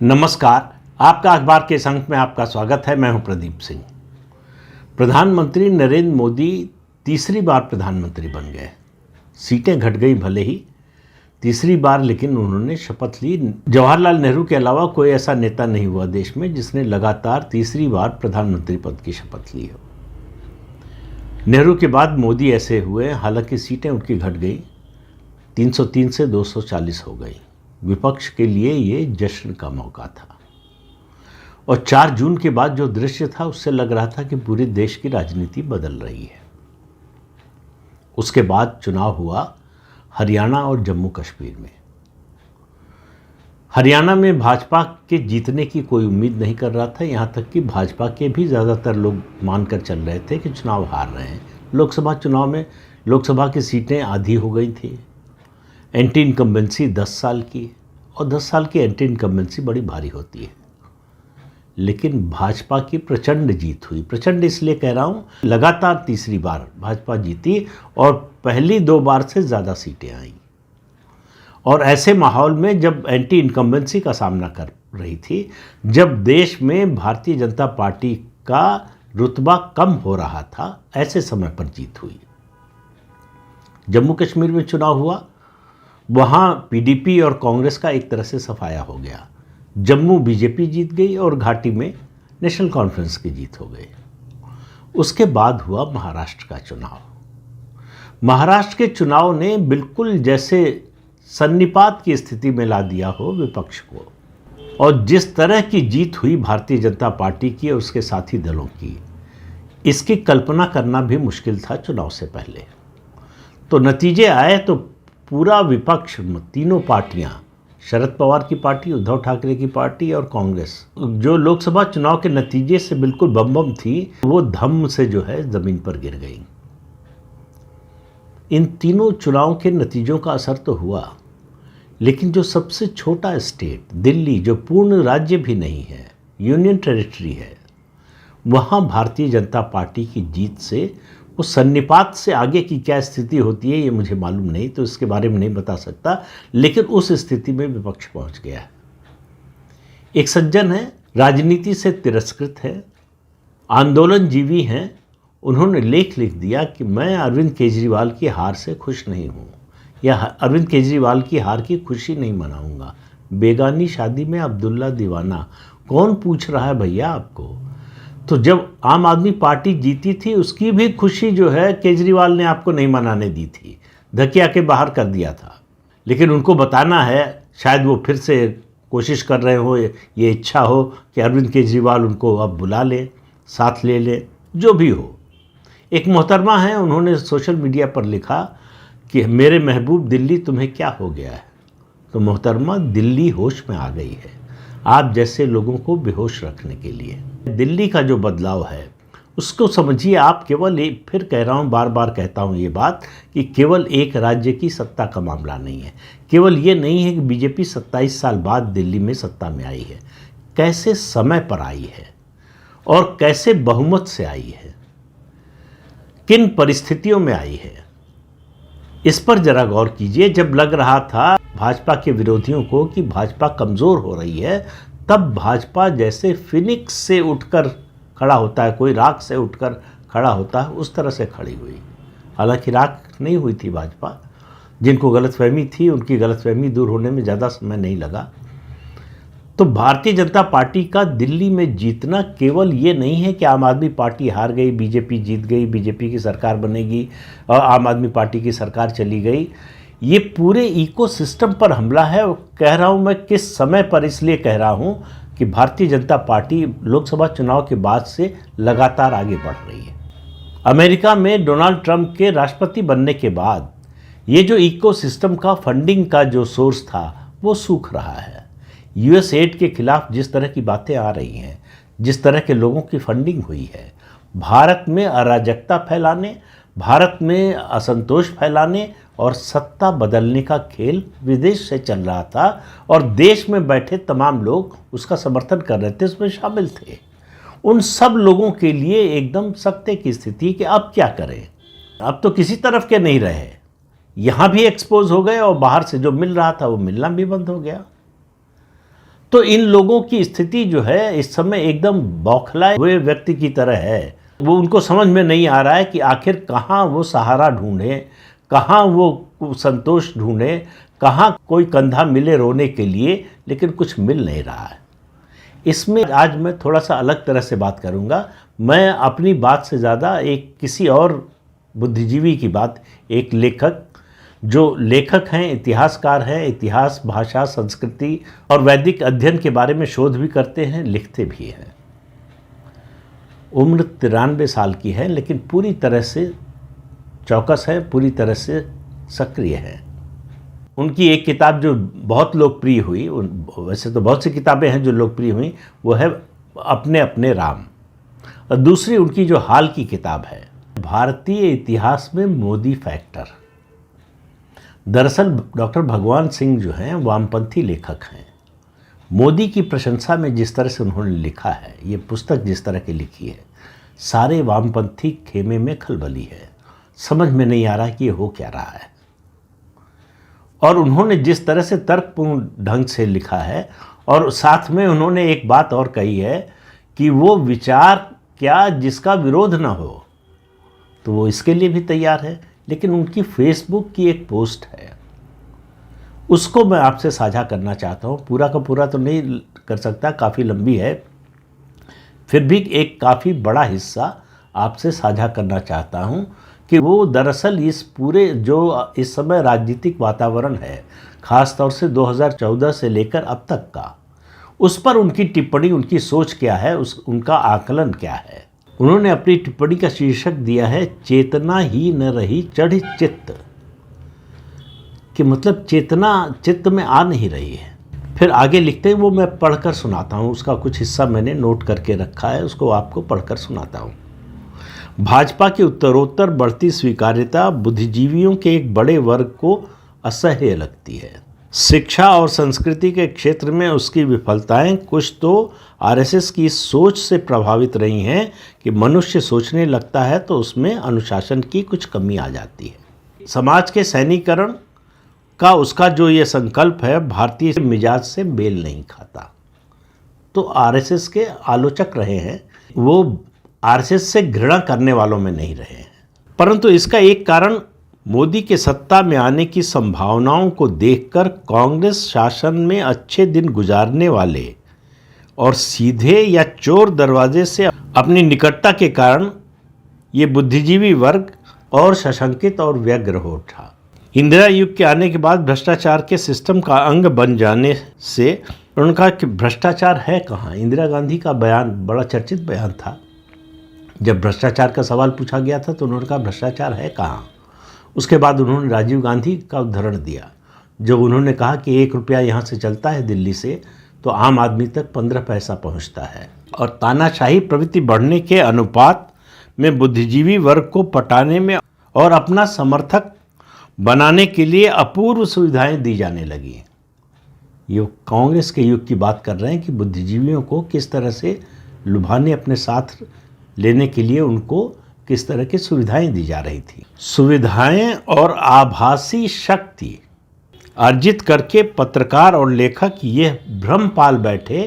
नमस्कार। आपका अखबार के इस अंक में आपका स्वागत है। मैं हूं प्रदीप सिंह। प्रधानमंत्री नरेंद्र मोदी तीसरी बार प्रधानमंत्री बन गए। सीटें घट गई भले ही, तीसरी बार लेकिन उन्होंने शपथ ली। जवाहरलाल नेहरू के अलावा कोई ऐसा नेता नहीं हुआ देश में जिसने लगातार तीसरी बार प्रधानमंत्री पद की शपथ ली हो। नेहरू के बाद मोदी ऐसे हुए, हालांकि सीटें उनकी घट गई, 303 से 240 हो गई। विपक्ष के लिए ये जश्न का मौका था और 4 जून के बाद जो दृश्य था उससे लग रहा था कि पूरे देश की राजनीति बदल रही है। उसके बाद चुनाव हुआ हरियाणा और जम्मू कश्मीर में। हरियाणा में भाजपा के जीतने की कोई उम्मीद नहीं कर रहा था, यहाँ तक कि भाजपा के भी ज़्यादातर लोग मानकर चल रहे थे कि चुनाव हार रहे हैं। लोकसभा चुनाव में लोकसभा की सीटें आधी हो गई थी। एंटी इनकम्बेंसी 10 साल की, और 10 साल की एंटी इनकम्बेंसी बड़ी भारी होती है। लेकिन भाजपा की प्रचंड जीत हुई। प्रचंड इसलिए कह रहा हूँ, लगातार तीसरी बार भाजपा जीती और पहली 2 बार से ज़्यादा सीटें आईं। और ऐसे माहौल में जब एंटी इनकम्बेंसी का सामना कर रही थी, जब देश में भारतीय जनता पार्टी का रुतबा कम हो रहा था, ऐसे समय पर जीत हुई। जम्मू कश्मीर में चुनाव हुआ, वहाँ पीडीपी और कांग्रेस का एक तरह से सफाया हो गया। जम्मू बीजेपी जीत गई और घाटी में नेशनल कॉन्फ्रेंस की जीत हो गई। उसके बाद हुआ महाराष्ट्र का चुनाव। महाराष्ट्र के चुनाव ने बिल्कुल जैसे सन्निपात की स्थिति में ला दिया हो विपक्ष को, और जिस तरह की जीत हुई भारतीय जनता पार्टी की और उसके साथी दलों की, इसकी कल्पना करना भी मुश्किल था चुनाव से पहले। तो नतीजे आए तो पूरा विपक्ष, तीनों पार्टियां, शरद पवार की पार्टी, उद्धव ठाकरे की पार्टी और कांग्रेस, जो लोकसभा चुनाव के नतीजे से बिल्कुल बम थी, वो धम्म से जो है जमीन पर गिर गई। इन तीनों चुनाव के नतीजों का असर तो हुआ, लेकिन जो सबसे छोटा स्टेट दिल्ली, जो पूर्ण राज्य भी नहीं है, यूनियन टेरिटरी है, वहाँ भारतीय जनता पार्टी की जीत से, उस सन्निपात से आगे की क्या स्थिति होती है ये मुझे मालूम नहीं, तो इसके बारे में नहीं बता सकता, लेकिन उस स्थिति में विपक्ष पहुंच गया है। एक सज्जन है, राजनीति से तिरस्कृत है, आंदोलनजीवी हैं, उन्होंने लेख लिख दिया कि मैं अरविंद केजरीवाल की हार से खुश नहीं हूँ, या अरविंद केजरीवाल की हार की खुशी नहीं मनाऊंगा। बेगानी शादी में अब्दुल्ला दीवाना, कौन पूछ रहा है भैया आपको। तो जब आम आदमी पार्टी जीती थी, उसकी भी खुशी जो है केजरीवाल ने आपको नहीं मनाने दी थी, धकिया के बाहर कर दिया था। लेकिन उनको बताना है, शायद वो फिर से कोशिश कर रहे हो, ये इच्छा हो कि अरविंद केजरीवाल उनको अब बुला ले, साथ ले ले, जो भी हो। एक मोहतरमा है, उन्होंने सोशल मीडिया पर लिखा कि मेरे महबूब दिल्ली तुम्हें क्या हो गया है। तो मोहतरमा, दिल्ली होश में आ गई है आप जैसे लोगों को बेहोश रखने के लिए। दिल्ली का जो बदलाव है उसको समझिए आप। केवल एक, फिर कह रहा हूँ, बार बार कहता हूँ ये बात, कि केवल एक राज्य की सत्ता का मामला नहीं है। केवल ये नहीं है कि बीजेपी 27 साल बाद दिल्ली में सत्ता में आई है, कैसे समय पर आई है और कैसे बहुमत से आई है, किन परिस्थितियों में आई है, इस पर जरा गौर कीजिए। जब लग रहा था भाजपा के विरोधियों को कि भाजपा कमज़ोर हो रही है, तब भाजपा जैसे फिनिक्स से उठकर खड़ा होता है, कोई राख से उठकर खड़ा होता है, उस तरह से खड़ी हुई। हालांकि राख नहीं हुई थी भाजपा, जिनको गलतफहमी थी उनकी गलतफहमी दूर होने में ज़्यादा समय नहीं लगा। तो भारतीय जनता पार्टी का दिल्ली में जीतना केवल ये नहीं है कि आम आदमी पार्टी हार गई, बीजेपी जीत गई, बीजेपी की सरकार बनेगी और आम आदमी पार्टी की सरकार चली गई। ये पूरे इकोसिस्टम पर हमला है। कह रहा हूँ मैं किस समय पर, इसलिए कह रहा हूँ कि भारतीय जनता पार्टी लोकसभा चुनाव के बाद से लगातार आगे बढ़ रही है। अमेरिका में डोनाल्ड ट्रंप के राष्ट्रपति बनने के बाद ये जो इकोसिस्टम का फंडिंग का जो सोर्स था वो सूख रहा है। यूएस एड के खिलाफ जिस तरह की बातें आ रही हैं, जिस तरह के लोगों की फंडिंग हुई है, भारत में अराजकता फैलाने, भारत में असंतोष फैलाने और सत्ता बदलने का खेल विदेश से चल रहा था, और देश में बैठे तमाम लोग उसका समर्थन कर रहे थे, उसमें शामिल थे। उन सब लोगों के लिए एकदम सख्ते की स्थिति कि अब क्या करें। अब तो किसी तरफ के नहीं रहे, यहाँ भी एक्सपोज हो गए और बाहर से जो मिल रहा था वो मिलना भी बंद हो गया। तो इन लोगों की स्थिति जो है इस समय एकदम बौखलाए हुए व्यक्ति की तरह है। वो उनको समझ में नहीं आ रहा है कि आखिर कहाँ वो सहारा ढूंढे, कहाँ वो संतोष ढूंढे, कहाँ कोई कंधा मिले रोने के लिए, लेकिन कुछ मिल नहीं रहा है। इसमें आज मैं थोड़ा सा अलग तरह से बात करूंगा। मैं अपनी बात से ज़्यादा एक किसी और बुद्धिजीवी की बात, एक लेखक, जो लेखक हैं, इतिहासकार हैं, इतिहास, भाषा, संस्कृति और वैदिक अध्ययन के बारे में शोध भी करते हैं, लिखते भी हैं। उम्र 93 साल की है, लेकिन पूरी तरह से चौकस है, पूरी तरह से सक्रिय है। उनकी एक किताब जो बहुत लोकप्रिय हुई, वैसे तो बहुत सी किताबें हैं जो लोकप्रिय हुई, वो है अपने अपने राम। और दूसरी उनकी जो हाल की किताब है, भारतीय इतिहास में मोदी फैक्टर। दरअसल डॉक्टर भगवान सिंह जो हैं वामपंथी लेखक हैं। मोदी की प्रशंसा में जिस तरह से उन्होंने लिखा है, ये पुस्तक जिस तरह की लिखी है, सारे वामपंथी खेमे में खलबली है। समझ में नहीं आ रहा कि ये हो क्या रहा है। और उन्होंने जिस तरह से तर्कपूर्ण ढंग से लिखा है, और साथ में उन्होंने एक बात और कही है कि वो विचार क्या जिसका विरोध ना हो, तो वो इसके लिए भी तैयार है। लेकिन उनकी फेसबुक की एक पोस्ट है, उसको मैं आपसे साझा करना चाहता हूँ। पूरा का पूरा तो नहीं कर सकता, काफ़ी लंबी है, फिर भी एक काफ़ी बड़ा हिस्सा आपसे साझा करना चाहता हूँ कि वो दरअसल इस पूरे जो इस समय राजनीतिक वातावरण है, ख़ास तौर से 2014 से लेकर अब तक का, उस पर उनकी टिप्पणी, उनकी सोच क्या है, उनका आकलन क्या है। उन्होंने अपनी टिप्पणी का शीर्षक दिया है, चेतना ही न रही चढ़ चित्त, कि मतलब चेतना चित्त में आ नहीं रही है। फिर आगे लिखते हैं, वो मैं पढ़कर सुनाता हूँ, उसका कुछ हिस्सा मैंने नोट करके रखा है, उसको आपको पढ़कर सुनाता हूँ। भाजपा की उत्तरोत्तर बढ़ती स्वीकार्यता बुद्धिजीवियों के एक बड़े वर्ग को असह्य लगती है। शिक्षा और संस्कृति के क्षेत्र में उसकी विफलताएं कुछ तो आरएसएस की सोच से प्रभावित रही हैं कि मनुष्य सोचने लगता है तो उसमें अनुशासन की कुछ कमी आ जाती है। समाज के सैनिकरण का उसका जो ये संकल्प है, भारतीय मिजाज से मेल नहीं खाता। तो आरएसएस के आलोचक रहे हैं, वो आरएसएस से घृणा करने वालों में नहीं रहे हैं। परंतु इसका एक कारण मोदी के सत्ता में आने की संभावनाओं को देखकर कांग्रेस शासन में अच्छे दिन गुजारने वाले और सीधे या चोर दरवाजे से अपनी निकटता के कारण ये बुद्धिजीवी वर्ग और सशंकित और व्यग्र हो उठा। इंदिरा युग के आने के बाद भ्रष्टाचार के सिस्टम का अंग बन जाने से उन्होंने कहा कि भ्रष्टाचार है कहाँ। इंदिरा गांधी का बयान बड़ा चर्चित बयान था। जब भ्रष्टाचार का सवाल पूछा गया था तो उन्होंने कहा भ्रष्टाचार है कहाँ। उसके बाद उन्होंने राजीव गांधी का उदाहरण दिया, जब उन्होंने कहा कि 1 रुपया यहाँ से चलता है दिल्ली से तो आम आदमी तक 15 पैसा पहुँचता है। और तानाशाही प्रवृत्ति बढ़ने के अनुपात में बुद्धिजीवी वर्ग को पटाने में और अपना समर्थक बनाने के लिए अपूर्व सुविधाएं दी जाने लगी। ये कांग्रेस के युग की बात कर रहे हैं कि बुद्धिजीवियों को किस तरह से लुभाने, अपने साथ लेने के लिए उनको किस तरह की सुविधाएं दी जा रही थी। सुविधाएं और आभासी शक्ति अर्जित करके पत्रकार और लेखक ये भ्रम पाल बैठे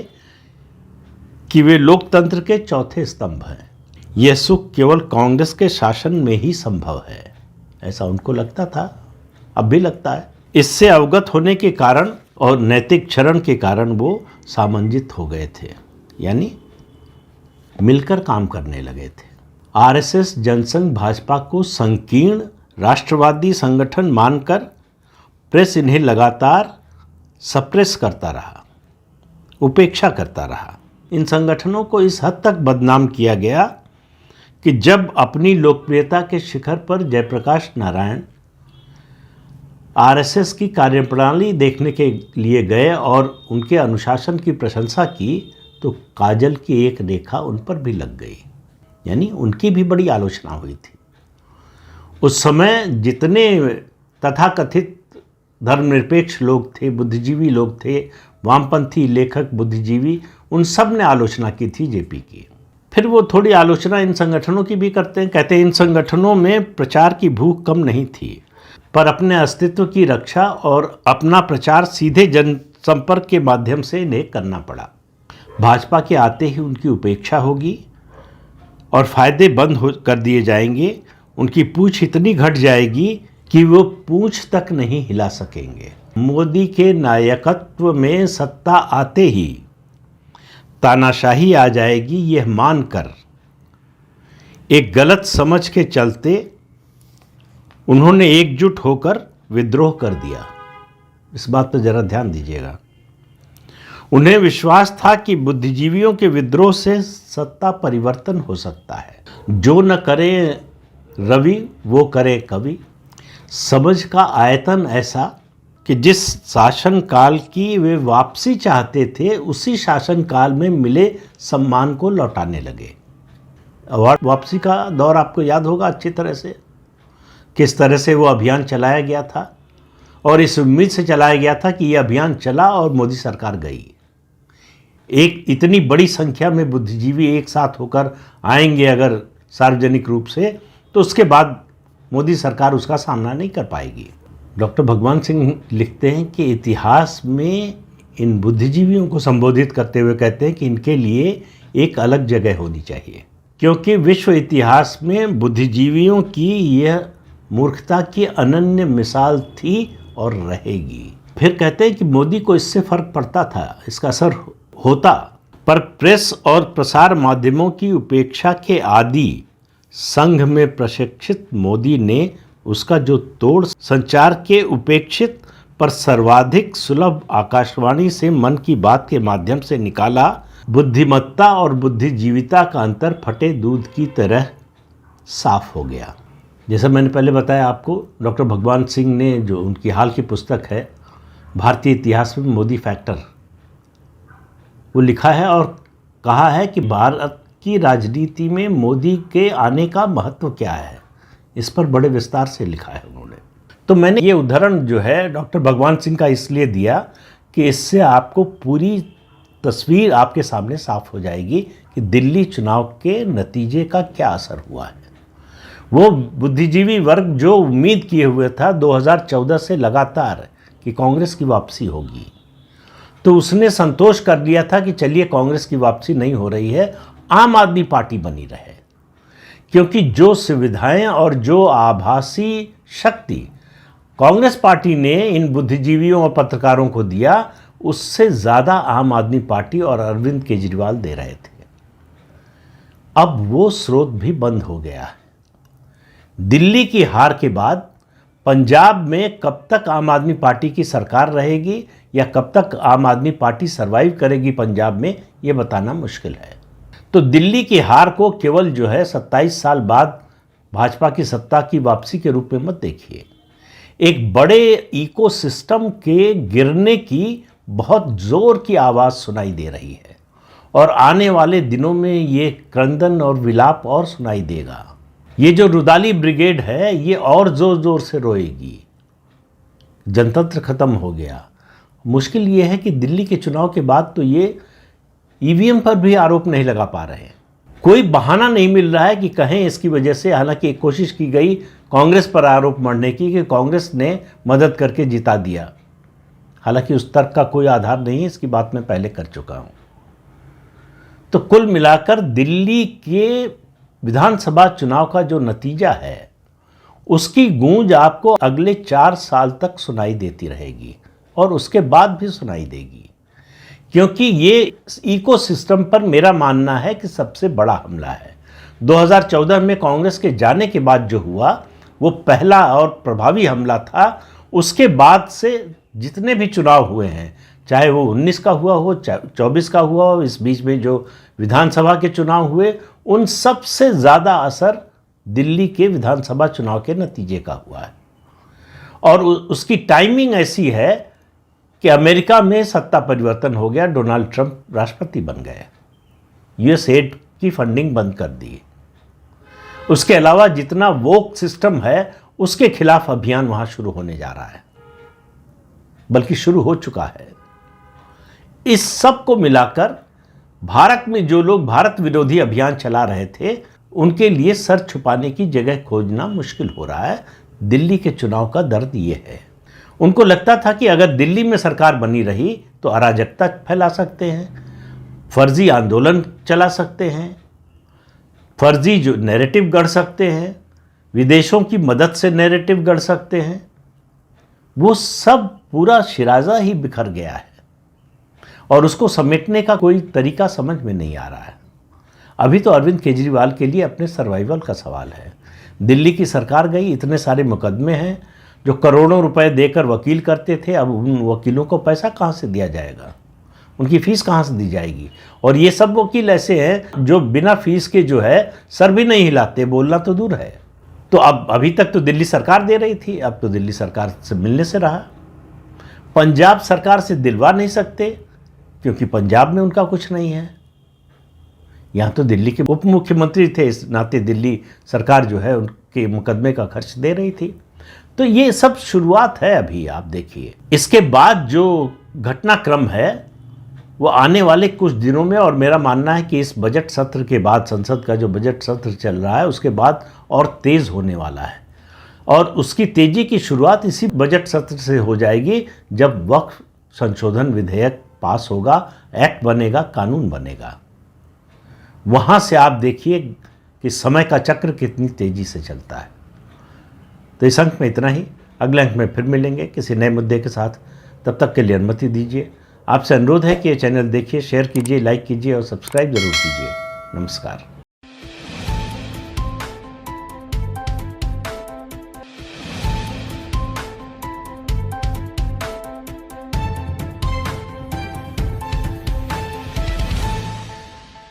कि वे लोकतंत्र के चौथे स्तंभ हैं। यह सुख केवल कांग्रेस के शासन में ही संभव है, ऐसा उनको लगता था, अब भी लगता है। इससे अवगत होने के कारण और नैतिक क्षरण के कारण वो सामंजित हो गए थे, यानी मिलकर काम करने लगे थे। आरएसएस जनसंघ भाजपा को संकीर्ण राष्ट्रवादी संगठन मानकर प्रेस इन्हें लगातार सप्रेस करता रहा, उपेक्षा करता रहा। इन संगठनों को इस हद तक बदनाम किया गया कि जब अपनी लोकप्रियता के शिखर पर जयप्रकाश नारायण आरएसएस की कार्यप्रणाली देखने के लिए गए और उनके अनुशासन की प्रशंसा की तो काजल की एक रेखा उन पर भी लग गई, यानी उनकी भी बड़ी आलोचना हुई थी। उस समय जितने तथाकथित धर्मनिरपेक्ष लोग थे, बुद्धिजीवी लोग थे, वामपंथी लेखक, बुद्धिजीवी, उन सब ने आलोचना की थी जेपी की। फिर वो थोड़ी आलोचना इन संगठनों की भी करते हैं, कहते हैं इन संगठनों में प्रचार की भूख कम नहीं थी, पर अपने अस्तित्व की रक्षा और अपना प्रचार सीधे जन संपर्क के माध्यम से इन्हें करना पड़ा। भाजपा के आते ही उनकी उपेक्षा होगी और फायदे कर दिए जाएंगे। उनकी पूंछ इतनी घट जाएगी कि वो पूंछ तक नहीं हिला सकेंगे। मोदी के नायकत्व में सत्ता आते ही तानाशाही आ जाएगी, यह मानकर एक गलत समझ के चलते उन्होंने एकजुट होकर विद्रोह कर दिया। इस बात पर जरा ध्यान दीजिएगा। उन्हें विश्वास था कि बुद्धिजीवियों के विद्रोह से सत्ता परिवर्तन हो सकता है। जो न करे रवि वो करे कवि। समझ का आयतन ऐसा कि जिस शासन काल की वे वापसी चाहते थे, उसी शासन काल में मिले सम्मान को लौटाने लगे। वापसी का दौर आपको याद होगा अच्छी तरह से, किस तरह से वो अभियान चलाया गया था और इस उम्मीद से चलाया गया था कि ये अभियान चला और मोदी सरकार गई। एक इतनी बड़ी संख्या में बुद्धिजीवी एक साथ होकर आएंगे अगर सार्वजनिक रूप से, तो उसके बाद मोदी सरकार उसका सामना नहीं कर पाएगी। डॉक्टर भगवान सिंह लिखते हैं कि इतिहास में इन बुद्धिजीवियों को संबोधित करते हुए कहते हैं कि इनके लिए एक अलग जगह होनी चाहिए, क्योंकि विश्व इतिहास में बुद्धिजीवियों की यह मूर्खता की अनन्य मिसाल थी और रहेगी। फिर कहते हैं कि मोदी को इससे फर्क पड़ता था, इसका असर होता, पर प्रेस और प्रसार माध्यमों की उपेक्षा के आदि संघ में प्रशिक्षित मोदी ने उसका जो तोड़ संचार के उपेक्षित पर सर्वाधिक सुलभ आकाशवाणी से मन की बात के माध्यम से निकाला, बुद्धिमत्ता और बुद्धिजीविता का अंतर फटे दूध की तरह साफ हो गया। जैसा मैंने पहले बताया आपको, डॉक्टर भगवान सिंह ने जो उनकी हाल की पुस्तक है भारतीय इतिहास में मोदी फैक्टर, वो लिखा है और कहा है कि भारत की राजनीति में मोदी के आने का महत्व क्या है। इस पर बड़े विस्तार से लिखा है उन्होंने। तो मैंने ये उदाहरण जो है डॉक्टर भगवान सिंह का इसलिए दिया कि इससे आपको पूरी तस्वीर आपके सामने साफ हो जाएगी कि दिल्ली चुनाव के नतीजे का क्या असर हुआ है। वो बुद्धिजीवी वर्ग जो उम्मीद किए हुए था 2014 से लगातार कि कांग्रेस की वापसी होगी, तो उसने संतोष कर लिया था कि चलिए कांग्रेस की वापसी नहीं हो रही है, आम आदमी पार्टी बनी रहे, क्योंकि जो सुविधाएं और जो आभासी शक्ति कांग्रेस पार्टी ने इन बुद्धिजीवियों और पत्रकारों को दिया, उससे ज़्यादा आम आदमी पार्टी और अरविंद केजरीवाल दे रहे थे। अब वो स्रोत भी बंद हो गया है। दिल्ली की हार के बाद पंजाब में कब तक आम आदमी पार्टी की सरकार रहेगी या कब तक आम आदमी पार्टी सरवाइव करेगी पंजाब में, ये बताना मुश्किल है। तो दिल्ली की हार को केवल जो है 27 साल बाद भाजपा की सत्ता की वापसी के रूप में मत देखिए। एक बड़े इकोसिस्टम के गिरने की बहुत जोर की आवाज़ सुनाई दे रही है और आने वाले दिनों में ये क्रंदन और विलाप और सुनाई देगा। ये जो रुदाली ब्रिगेड है ये और ज़ोर ज़ोर से रोएगी। जनतंत्र खत्म हो गया। मुश्किल ये है कि दिल्ली के चुनाव के बाद तो ये ईवीएम पर भी आरोप नहीं लगा पा रहे हैं। कोई बहाना नहीं मिल रहा है कि कहें इसकी वजह से, हालांकि एक कोशिश की गई कांग्रेस पर आरोप मढ़ने की कि कांग्रेस ने मदद करके जिता दिया। हालांकि उस तर्क का कोई आधार नहीं है, इसकी बात मैं पहले कर चुका हूं। तो कुल मिलाकर दिल्ली के विधानसभा चुनाव का जो नतीजा है उसकी गूंज आपको अगले 4 साल तक सुनाई देती रहेगी और उसके बाद भी सुनाई देगी, क्योंकि ये इकोसिस्टम पर मेरा मानना है कि सबसे बड़ा हमला है। 2014 में कांग्रेस के जाने के बाद जो हुआ वो पहला और प्रभावी हमला था। उसके बाद से जितने भी चुनाव हुए हैं, चाहे वो 19 का हुआ हो, चाहे 24 का हुआ हो, इस बीच में जो विधानसभा के चुनाव हुए, उन सबसे ज़्यादा असर दिल्ली के विधानसभा चुनाव के नतीजे का हुआ है। और उसकी टाइमिंग ऐसी है कि अमेरिका में सत्ता परिवर्तन हो गया, डोनाल्ड ट्रंप राष्ट्रपति बन गए, यूएस एड की फंडिंग बंद कर दी। उसके अलावा जितना वोक सिस्टम है उसके खिलाफ अभियान वहां शुरू होने जा रहा है, बल्कि शुरू हो चुका है। इस सब को मिलाकर भारत में जो लोग भारत विरोधी अभियान चला रहे थे उनके लिए सर छुपाने की जगह खोजना मुश्किल हो रहा है। दिल्ली के चुनाव का दर्द ये है। उनको लगता था कि अगर दिल्ली में सरकार बनी रही तो अराजकता फैला सकते हैं, फर्जी आंदोलन चला सकते हैं, फर्जी जो नैरेटिव गढ़ सकते हैं, विदेशों की मदद से नैरेटिव गढ़ सकते हैं। वो सब पूरा शिराजा ही बिखर गया है और उसको समेटने का कोई तरीका समझ में नहीं आ रहा है। अभी तो अरविंद केजरीवाल के लिए अपने सर्वाइवल का सवाल है। दिल्ली की सरकार गई, इतने सारे मुकदमे हैं, जो करोड़ों रुपए देकर वकील करते थे, अब उन वकीलों को पैसा कहाँ से दिया जाएगा, उनकी फ़ीस कहाँ से दी जाएगी। और ये सब वकील ऐसे हैं जो बिना फीस के जो है सर भी नहीं हिलाते, बोलना तो दूर है। तो अब अभी तक तो दिल्ली सरकार दे रही थी, अब तो दिल्ली सरकार से मिलने से रहा। पंजाब सरकार से दिलवा नहीं सकते क्योंकि पंजाब में उनका कुछ नहीं है। यहाँ तो दिल्ली के उप मुख्यमंत्री थे, इस नाते दिल्ली सरकार जो है उनके मुकदमे का खर्च दे रही थी। तो ये सब शुरुआत है अभी, आप देखिए। इसके बाद जो घटनाक्रम है वो आने वाले कुछ दिनों में, और मेरा मानना है कि इस बजट सत्र के बाद, संसद का जो बजट सत्र चल रहा है उसके बाद और तेज़ होने वाला है। और उसकी तेज़ी की शुरुआत इसी बजट सत्र से हो जाएगी जब वक्फ संशोधन विधेयक पास होगा, एक्ट बनेगा, कानून बनेगा। वहाँ से आप देखिए कि समय का चक्र कितनी तेज़ी से चलता है। तो इस अंक में इतना ही, अगले अंक में फिर मिलेंगे किसी नए मुद्दे के साथ। तब तक के लिए अनुमति दीजिए। आपसे अनुरोध है कि ये चैनल देखिए, शेयर कीजिए, लाइक कीजिए और सब्सक्राइब जरूर कीजिए। नमस्कार।